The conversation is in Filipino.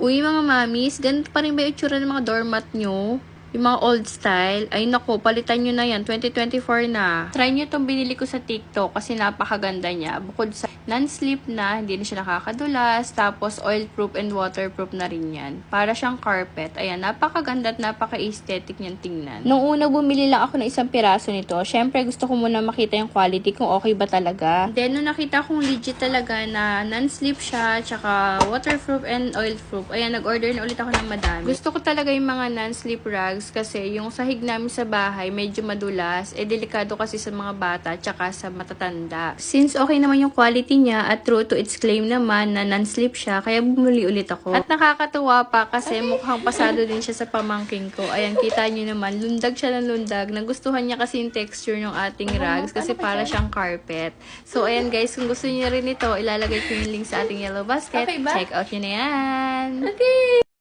Uy, mga mamis, ganito pa rin ba yung itsura ng mga doormat nyo? Yung mga old style? Ay nako, palitan nyo na yan. 2024 na. Try nyo itong binili ko sa TikTok kasi napakaganda niya. Bukod sa non-slip na, hindi na siya nakakadulas. Tapos oil-proof and waterproof na rin yan. Para siyang carpet. Ayan, napakaganda at napaka-aesthetic niyan tingnan. Nung una bumili lang ako ng isang piraso nito, syempre gusto ko muna makita yung quality kung okay ba talaga. Then, nung nakita kong legit talaga na non-slip siya, tsaka waterproof and oil-proof, ayan, nag-order na ulit ako ng madami. Gusto ko talaga yung mga non-slip rugs kasi yung sahig namin sa bahay medyo madulas, delikado kasi sa mga bata tsaka sa matatanda. Since okay naman yung quality niya at true to its claim naman na non-slip siya, kaya bumili ulit ako. At nakakatuwa pa kasi mukhang pasado din siya sa pamangking ko. Ayan, kita nyo naman, lundag siya ng lundag. Nagustuhan niya kasi yung texture ng ating rugs kasi para siyang carpet. So ayan guys, kung gusto niyo rin ito, ilalagay ko yung link sa ating yellow basket. Check out nyo na yan! Okay!